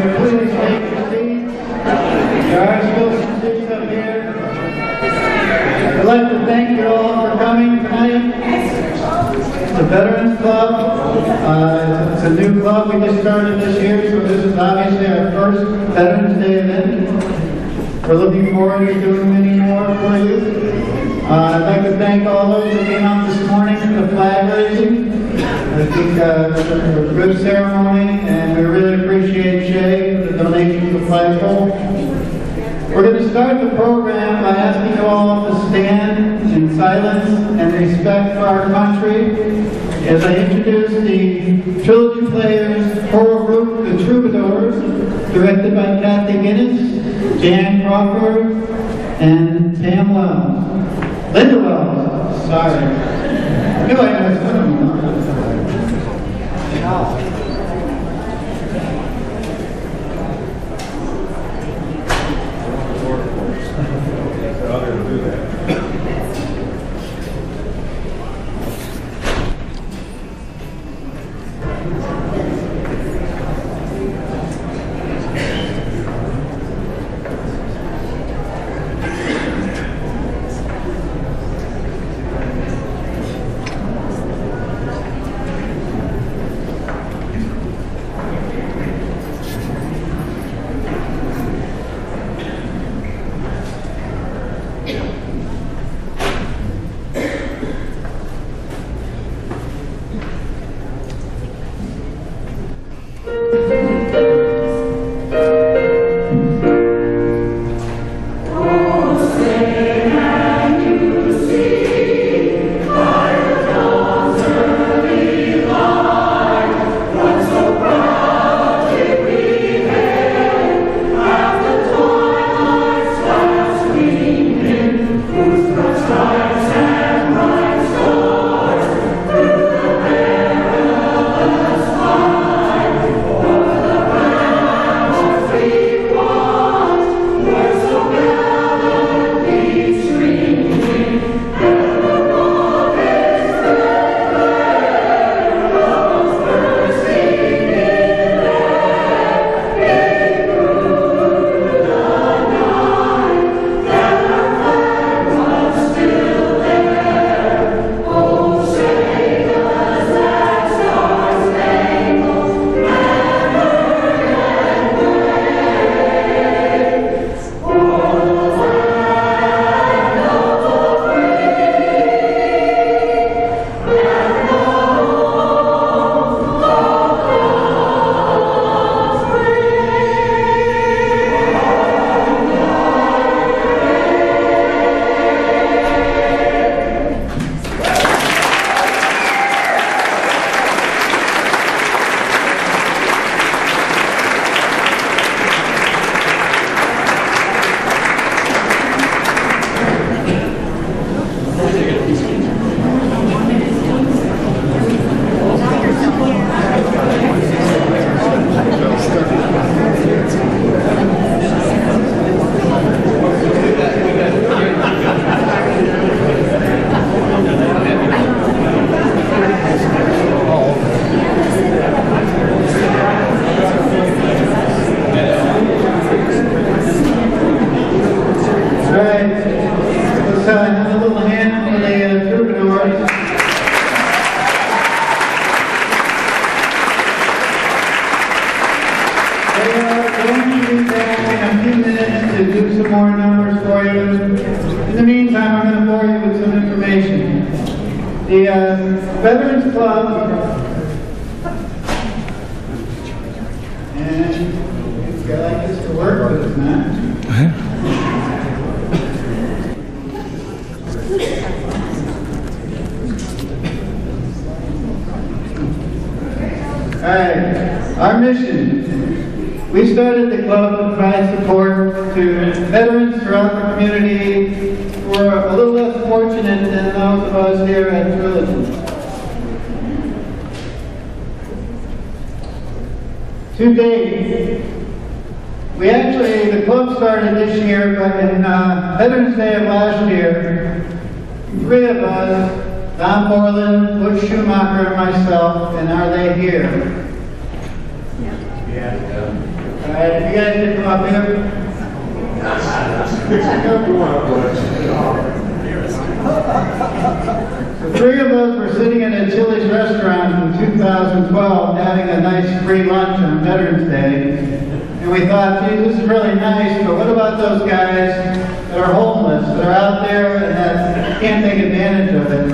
you please take your seats. There are still some seats up here. I'd like to thank you all for coming tonight. The Veterans Club. It's a new club we just started this year, so this is obviously our first Veterans Day event. We're looking forward to doing many more for you. I'd like to thank all those who came out this morning for the flag raising. I think it was a good ceremony, and we really appreciate Shay for the donation to the flagpole. We're going to start the program by asking you all to stand in silence and respect for our country as I introduce the Trilogy Players choral group, the Troubadours, directed by Kathy Guinness, Jan Crawford, and Pam Wells. Linda Wells, sorry. I knew I had something. Veterans Club, and I like this to work with us, man. Alright, our mission. We started the club to provide support to veterans throughout the community who are a little less fortunate than those of us here at Trilogy. To date, the club started this year, but in Veterans Day of last year, 3 of us, Don Borland, Butch Schumacher, and myself, and Are They Here? Yeah. Alright, if you guys can come up here. The three of us were sitting in a Chili's restaurant in 2012 having a nice free lunch on Veterans Day. And we thought, gee, this is really nice, but what about those guys that are homeless, that are out there and that can't take advantage of it?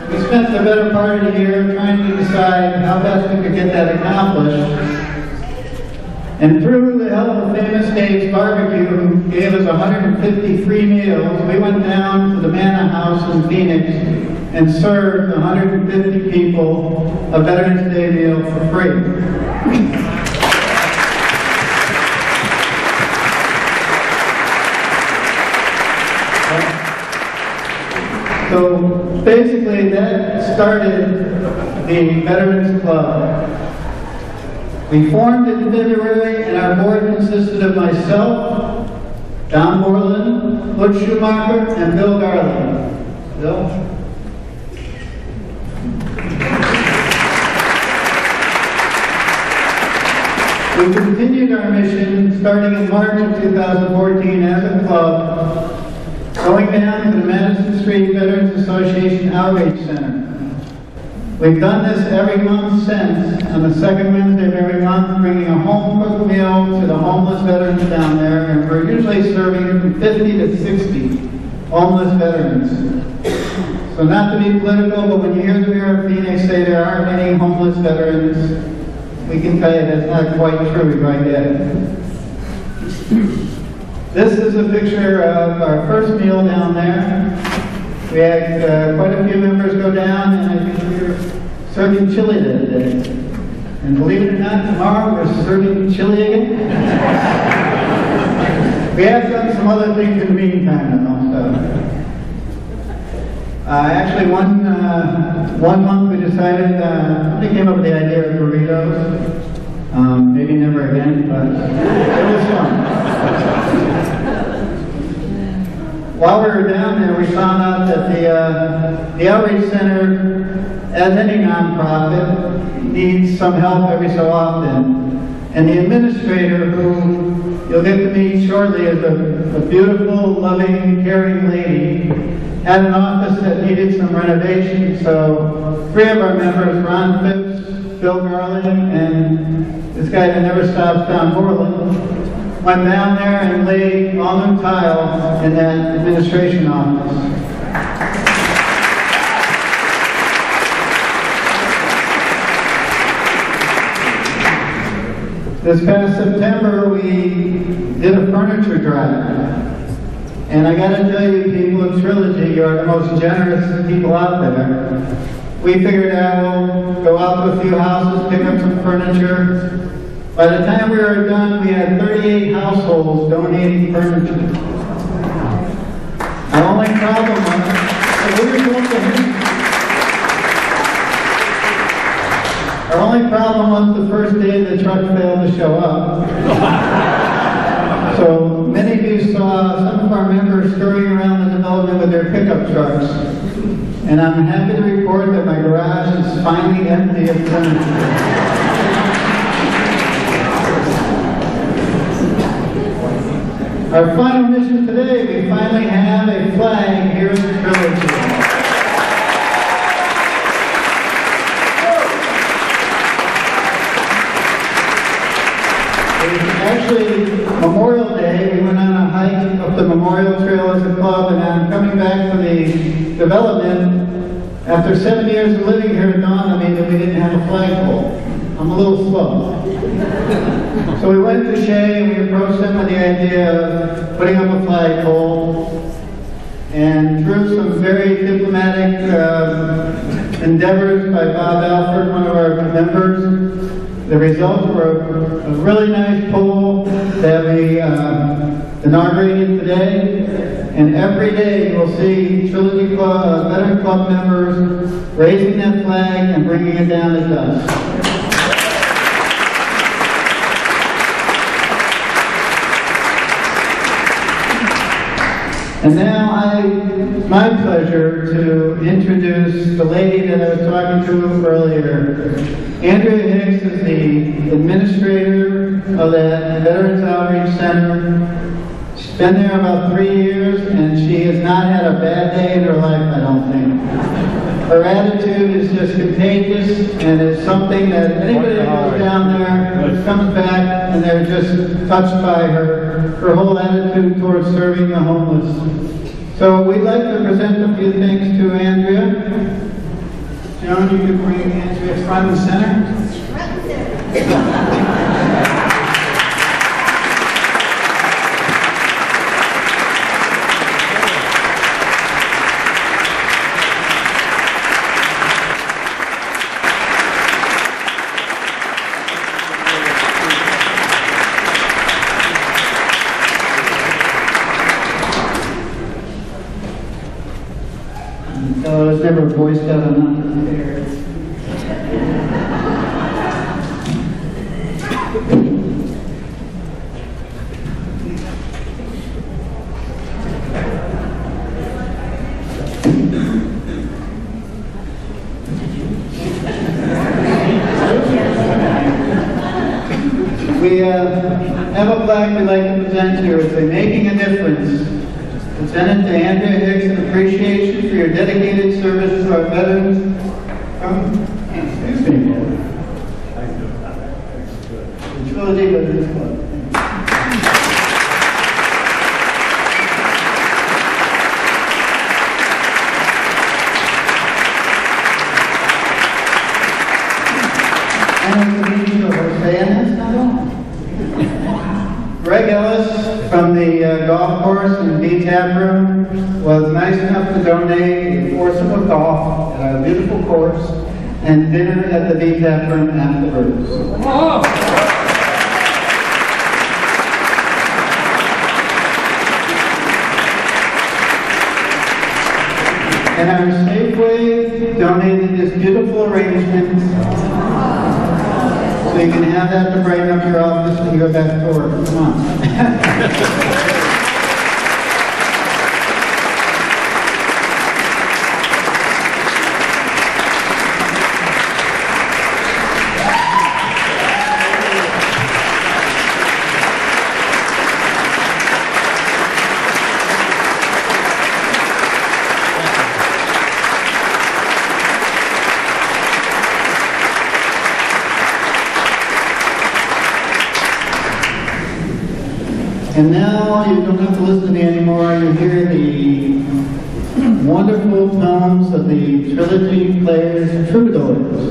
We spent the better part of the year trying to decide how best we could get that accomplished. And through the help of Famous Dave's Barbecue, who gave us 150 free meals, we went down to the Manor House in Phoenix and served 150 people a Veterans Day meal for free. So basically that started the Veterans Club. We formed in February, and our board consisted of myself, Don Borland, Butch Schumacher, and Bill Garland. Bill? We continued our mission starting in March of 2014 as a club, going down to the Madison Street Veterans Association Outreach Center. We've done this every month since, on the second Wednesday of every month, bringing a home-cooked meal to the homeless veterans down there, and we're usually serving from 50 to 60 homeless veterans. So not to be political, but when you hear the mayor of Phoenix say there aren't any homeless veterans, we can tell you that's not quite true right yet. This is a picture of our first meal down there. We had quite a few members go down, and I think we were serving chili that day. And believe it or not, tomorrow we're serving chili again. We have done some other things in the meantime, though. Actually, one month we decided, we came up with the idea of burritos. Maybe never again, but it was fun. While we were down there, we found out that the Outreach Center, as any nonprofit, needs some help every so often. And the administrator, who you'll get to meet shortly, is a beautiful, loving, caring lady, had an office that needed some renovation. So three of our members, Ron Phipps, Bill Garland, and this guy that never stops, Don Borland, went down there and laid all new tile in that administration office. This past September, we did a furniture drive. And I gotta tell you, people of Trilogy, you are the most generous people out there. We figured out we'll go out to a few houses, pick up some furniture. By the time we were done, we had 38 households donating furniture. Our only problem was the first day the truck failed to show up. So many of you saw some of our members scurrying around the development with their pickup trucks. And I'm happy to report that my garage is finally empty of furniture. Our final mission today, we finally have a flag here in Trilogy. It was actually Memorial Day. We went on a hike up the Memorial Trail as a club, and I'm coming back from the development. After 7 years of living here, it dawned on me that we didn't have a flagpole. I'm a little slow. So we went to Shea and we approached them with the idea of putting up a flagpole. And through some very diplomatic endeavors by Bob Alford, one of our members, the results were a really nice pole that we inaugurated today. And every day you will see Trilogy Club, Veteran Club members raising that flag and bringing it down to dusk. And now it's my pleasure to introduce the lady that I was talking to earlier. Andrea Hicks is the administrator of that Veterans Outreach Center. She's been there about 3 years, and she has not had a bad day in her life, I don't think. Her attitude is just contagious, and it's something that anybody that goes down there comes back, and they're just touched by her whole attitude towards serving the homeless. So we'd like to present a few things to Andrea. Joan, you can bring Andrea front and center. So there's never a Boy Scout enough. We have a plaque we'd like to present here. It's Making a Difference. Presented to Andrea Hicks in appreciation for your dedicated service to our veterans. Excuse me. The Trilogy Veterans Club. And the meeting of our fans. Greg Ellis from the golf course in the tap room was nice enough to donate a foursome of golf at our beautiful course and dinner at the V tap room afterwards. Oh. And our Safeway donated this beautiful arrangement. So you can have that to brighten up your office when you go back to work. Come on. And now you don't have to listen to me anymore. You hear the wonderful tones of the Trilogy players' troubadours.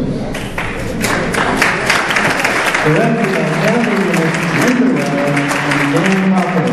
So that's the and Dan Popper.